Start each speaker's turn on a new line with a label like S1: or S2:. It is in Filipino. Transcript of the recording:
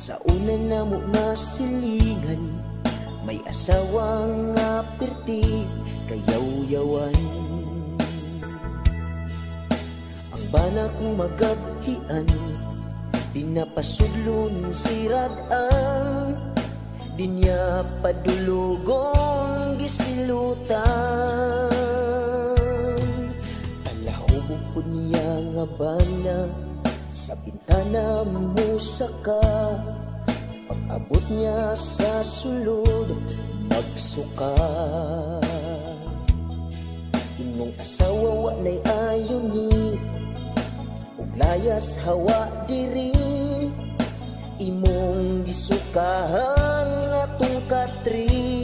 S1: Sa una na mo nga silingan, may asawang nga perti kayaw-yawan. Ang bana kong magabhian, pinapasudlon si Radaan, di niya padulugong gisilutan. Alahubog po niya nga bana, sa bintana musaka. Pag-abot niya sa sulod, magsuka. Imong asawa wa na'y ayuni, ug layas hawa diri. Imong gisukahan atong katri.